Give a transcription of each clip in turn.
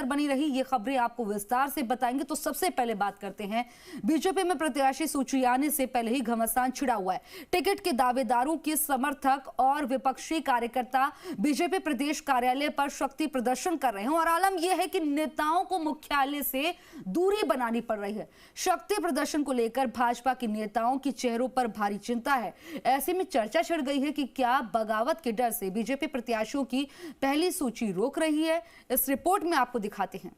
बनी रही, ये खबरें आपको विस्तार से बताएंगे। तो सबसे पहले बात करते हैं, बीजेपी में प्रत्याशी सूची आने से पहले ही घमासान छिड़ा हुआ है। टिकट के दावेदारों के समर्थक और विपक्षी कार्यकर्ता बीजेपी प्रदेश कार्यालय पर शक्ति प्रदर्शन कर रहे हैं और आलम यह है कि नेताओं को मुख्यालय से दूरी बनानी पड़ रही है। शक्ति प्रदर्शन को लेकर भाजपा के नेताओं के चेहरों पर भारी चिंता है। ऐसे में चर्चा छिड़ गई है कि क्या बगावत के डर से बीजेपी प्रत्याशियों की पहली सूची रोक रही है। इस रिपोर्ट में आपको दिखाते हैं।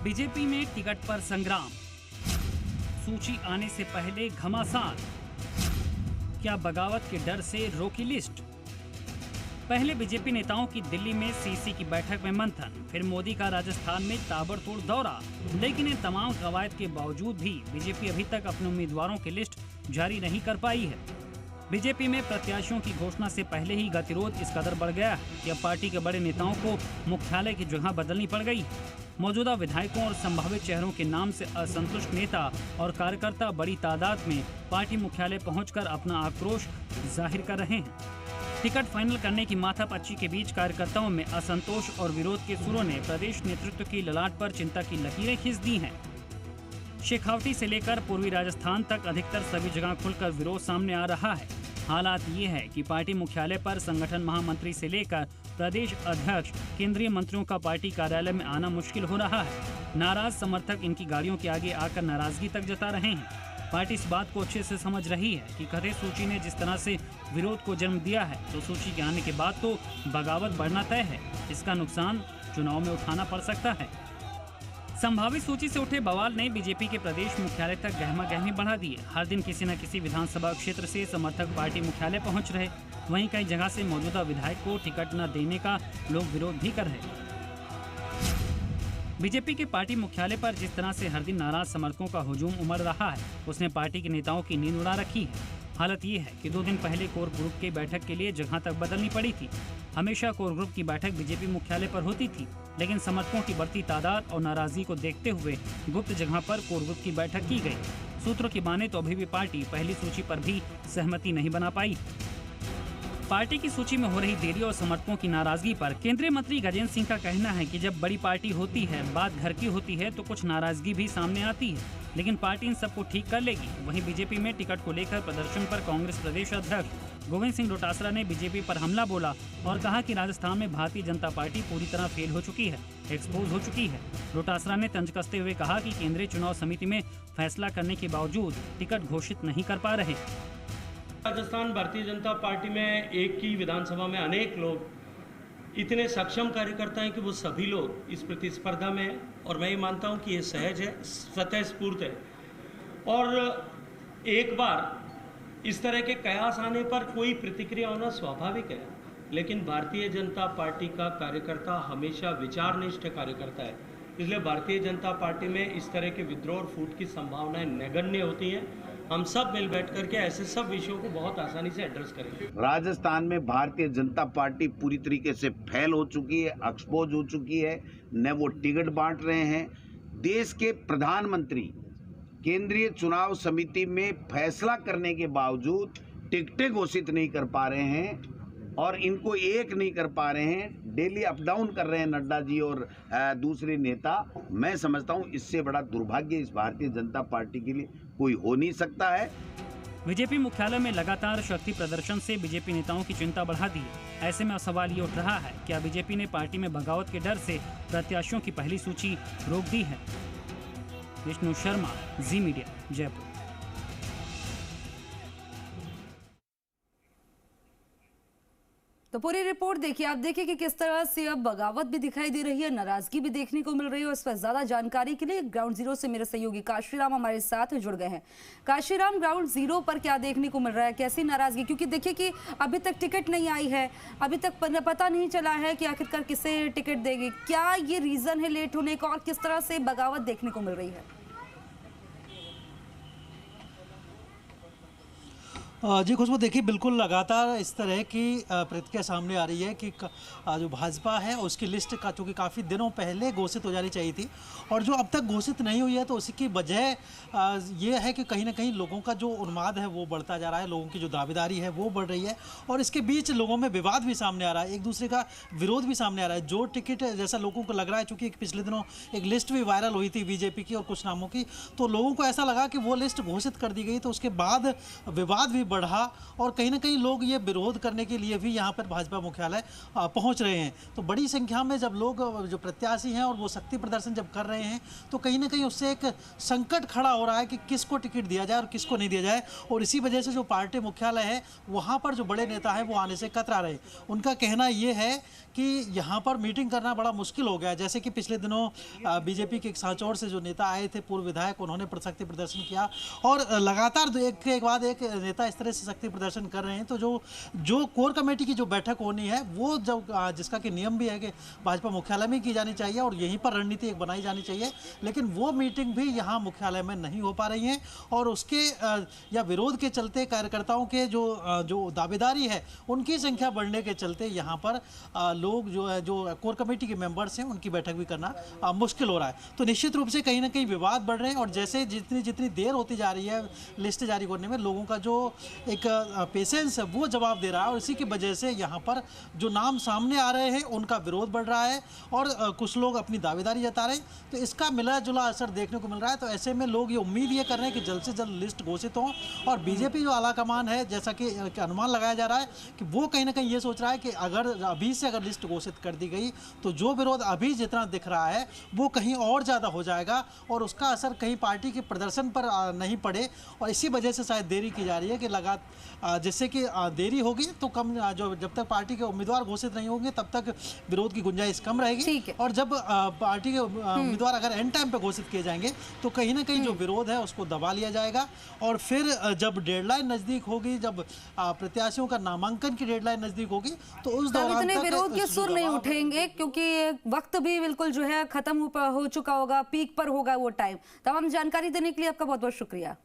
बीजेपी में टिकट पर संग्राम, सूची आने से पहले घमासान, क्या बगावत के डर से रोकी लिस्ट। पहले बीजेपी नेताओं की दिल्ली में सीसी की बैठक में मंथन, फिर मोदी का राजस्थान में ताबड़तोड़ दौरा, लेकिन इन तमाम कवायद के बावजूद भी बीजेपी अभी तक अपने उम्मीदवारों की लिस्ट जारी नहीं कर पाई है। बीजेपी में प्रत्याशियों की घोषणा से पहले ही गतिरोध इस कदर बढ़ गया कि अब पार्टी के बड़े नेताओं को मुख्यालय की जगह बदलनी पड़ गई। मौजूदा विधायकों और संभावित चेहरों के नाम से असंतुष्ट नेता और कार्यकर्ता बड़ी तादाद में पार्टी मुख्यालय पहुंचकर अपना आक्रोश जाहिर कर रहे हैं। टिकट फाइनल करने की माथापच्ची के बीच कार्यकर्ताओं में असंतोष और विरोध के सुरों ने प्रदेश नेतृत्व की ललाट पर चिंता की लकीरें खींच दी हैं। शेखावटी से लेकर पूर्वी राजस्थान तक अधिकतर सभी जगह खुलकर विरोध सामने आ रहा है। हालात ये है कि पार्टी मुख्यालय पर संगठन महामंत्री से लेकर प्रदेश अध्यक्ष, केंद्रीय मंत्रियों का पार्टी कार्यालय में आना मुश्किल हो रहा है। नाराज समर्थक इनकी गाड़ियों के आगे आकर नाराजगी तक जता रहे हैं। पार्टी इस बात को अच्छे से समझ रही है कि कथित सूची ने जिस तरह से विरोध को जन्म दिया है, तो सूची के आने के बाद तो बगावत बढ़ना तय है। इसका नुकसान चुनाव में उठाना पड़ सकता है। संभावित सूची से उठे बवाल ने बीजेपी के प्रदेश मुख्यालय तक गहमा गहमी बढ़ा दी है। हर दिन किसी न किसी विधानसभा क्षेत्र से समर्थक पार्टी मुख्यालय पहुंच रहे, वहीं कई जगह से मौजूदा विधायक को टिकट न देने का लोग विरोध भी कर रहे। बीजेपी के पार्टी मुख्यालय पर जिस तरह से हर दिन नाराज समर्थकों का हुजूम उमड़ रहा है, उसने पार्टी के नेताओं की नींद उड़ा रखी है। हालत ये है कि 2 दिन पहले कोर ग्रुप की बैठक के लिए जगह तक बदलनी पड़ी थी। हमेशा कोर ग्रुप की बैठक बीजेपी मुख्यालय पर होती थी, लेकिन समर्थकों की बढ़ती तादाद और नाराजगी को देखते हुए गुप्त जगह पर कोर ग्रुप की बैठक की गई। सूत्रों की माने तो अभी भी पार्टी पहली सूची पर भी सहमति नहीं बना पाई। पार्टी की सूची में हो रही देरी और समर्थकों की नाराजगी पर केंद्रीय मंत्री गजेंद्र सिंह का कहना है कि जब बड़ी पार्टी होती है, बात घर की होती है, तो कुछ नाराजगी भी सामने आती है, लेकिन पार्टी इन सबको ठीक कर लेगी। वहीं बीजेपी में टिकट को लेकर प्रदर्शन पर कांग्रेस प्रदेश अध्यक्ष गोविंद सिंह डोटासरा ने बीजेपी पर हमला बोला और कहा कि राजस्थान में भारतीय जनता पार्टी पूरी तरह फेल हो चुकी है, एक्सपोज हो चुकी है। डोटासरा ने तंज कसते हुए कहा कि केंद्रीय चुनाव समिति में फैसला करने के बावजूद टिकट घोषित नहीं कर पा रहे। राजस्थान भारतीय जनता पार्टी में एक ही विधानसभा में अनेक लोग इतने सक्षम कार्यकर्ता हैं कि वो सभी लोग इस प्रतिस्पर्धा में हैं, और मैं ये मानता हूं कि ये सहज है, स्वतःस्फूर्त है। और एक बार इस तरह के कयास आने पर कोई प्रतिक्रिया होना स्वाभाविक है, लेकिन भारतीय जनता पार्टी का कार्यकर्ता हमेशा विचारनिष्ठ कार्यकर्ता है, इसलिए भारतीय जनता पार्टी में इस तरह के विद्रोह और फूट की संभावनाएं नगण्य होती हैं। हम सब मिल बैठ करके ऐसे सब विषयों को बहुत आसानी से एड्रेस करेंगे। राजस्थान में भारतीय जनता पार्टी पूरी तरीके से फेल हो चुकी है, एक्सपोज हो चुकी है। न वो टिकट बांट रहे हैं। देश के प्रधानमंत्री केंद्रीय चुनाव समिति में फैसला करने के बावजूद टिकटें घोषित नहीं कर पा रहे हैं और इनको एक नहीं कर पा रहे हैं। डेली अप डाउन कर रहे हैं नड्डा जी और दूसरे नेता। मैं समझता हूं इससे बड़ा दुर्भाग्य इस भारतीय जनता पार्टी के लिए कोई हो नहीं सकता है। बीजेपी मुख्यालय में लगातार शक्ति प्रदर्शन से बीजेपी नेताओं की चिंता बढ़ा दी है। ऐसे में सवाल ये उठ रहा है, क्या बीजेपी ने पार्टी में बगावत के डर से प्रत्याशियों की पहली सूची रोक दी है। विष्णु शर्मा, जी मीडिया, जयपुर। तो पूरी रिपोर्ट देखिए, आप देखिए कि किस तरह से अब बगावत भी दिखाई दे रही है, नाराजगी भी देखने को मिल रही है। और इस पर ज्यादा जानकारी के लिए ग्राउंड जीरो से मेरे सहयोगी काशीराम हमारे साथ जुड़ गए हैं। काशीराम, ग्राउंड जीरो पर क्या देखने को मिल रहा है, कैसी नाराजगी? क्योंकि देखिए कि अभी तक टिकट नहीं आई है, अभी तक पता नहीं चला है कि आखिरकार किसे टिकट देगी। क्या ये रीजन है लेट होने का और किस तरह से बगावत देखने को मिल रही है? जी खुशबू, देखिए बिल्कुल लगातार इस तरह की प्रतिक्रिया सामने आ रही है कि जो भाजपा है उसकी लिस्ट का चूँकि काफ़ी दिनों पहले घोषित हो जानी चाहिए थी और जो अब तक घोषित नहीं हुई है, तो उसकी वजह ये है कि कहीं ना कहीं लोगों का जो उन्माद है वो बढ़ता जा रहा है, लोगों की जो दावेदारी है वो बढ़ रही है और इसके बीच लोगों में विवाद भी सामने आ रहा है, एक दूसरे का विरोध भी सामने आ रहा है। जो टिकट जैसा लोगों को लग रहा है, चूँकि पिछले दिनों एक लिस्ट भी वायरल हुई थी बीजेपी की और कुछ नामों की, तो लोगों को ऐसा लगा कि वो लिस्ट घोषित कर दी गई, तो उसके बाद विवाद भी बढ़ा और कहीं ना कहीं लोग ये विरोध करने के लिए भी यहाँ पर भाजपा मुख्यालय पहुँच रहे हैं। तो बड़ी संख्या में जब लोग जो प्रत्याशी हैं और वो शक्ति प्रदर्शन जब कर रहे हैं, तो कहीं ना कहीं उससे एक संकट खड़ा हो रहा है कि किसको टिकट दिया जाए और किसको नहीं दिया जाए, और इसी वजह से जो पार्टी मुख्यालय है वहाँ पर जो बड़े नेता हैं वो आने से कतरा रहे। उनका कहना ये है कि यहाँ पर मीटिंग करना बड़ा मुश्किल हो गया है। जैसे कि पिछले दिनों बीजेपी के एक सांचौर से जो नेता आए थे, पूर्व विधायक, उन्होंने शक्ति प्रदर्शन किया और लगातार एक के बाद एक नेता इस तरह से शक्ति प्रदर्शन कर रहे हैं। तो जो कोर कमेटी की जो बैठक होनी है वो जब जिसका कि नियम भी है कि भाजपा मुख्यालय में की जानी चाहिए और यहीं पर रणनीति एक बनाई जानी चाहिए, लेकिन वो मीटिंग भी यहाँ मुख्यालय में नहीं हो पा रही है और उसके या विरोध के चलते कार्यकर्ताओं के जो दावेदारी है उनकी संख्या बढ़ने के चलते यहाँ पर लोग जो कोर कमेटी के मेंबर्स हैं उनकी बैठक भी करना मुश्किल हो रहा है। तो निश्चित रूप से कहीं ना कहीं विवाद बढ़ रहे हैं और जैसे जितनी देर होती जा रही है लिस्ट जारी करने में, लोगों का जो एक पेशेंस है वो जवाब दे रहा है और इसी की वजह से यहाँ पर जो नाम सामने आ रहे हैं उनका विरोध बढ़ रहा है और कुछ लोग अपनी दावेदारी जता रहे हैं। तो इसका मिला जुला असर देखने को मिल रहा है। तो ऐसे में लोग ये उम्मीद ये कर रहे हैं कि जल्द से जल्द लिस्ट घोषित हो और बीजेपी जो आलाकमान है, जैसा कि अनुमान लगाया जा रहा है कि वो कहीं ना कहीं ये सोच रहा है कि अगर अभी से अगर लिस्ट घोषित कर दी गई तो जो विरोध अभी जितना दिख रहा है वो कहीं और ज़्यादा हो जाएगा और उसका असर कहीं पार्टी के प्रदर्शन पर नहीं पड़े और इसी वजह से शायद देरी की जा रही है कि जिससे कि देरी होगी तो कम जब तक पार्टी के उम्मीदवार घोषित नहीं होंगे तब तक विरोध की गुंजाइश कम रहेगी और जब पार्टी के उम्मीदवार अगर एंड टाइम पे घोषित किए जाएंगे तो कहीं ना कहीं जो विरोध है उसको दबा लिया जाएगा और फिर जब डेडलाइन नजदीक होगी, जब प्रत्याशियों का नामांकन की डेडलाइन नजदीक होगी तो उस दौरान इतने विरोध के सुर नहीं उठेंगे क्योंकि वक्त भी बिल्कुल जो है खत्म हो चुका होगा, पीक पर होगा वो टाइम। तमाम जानकारी देने के लिए आपका बहुत बहुत शुक्रिया।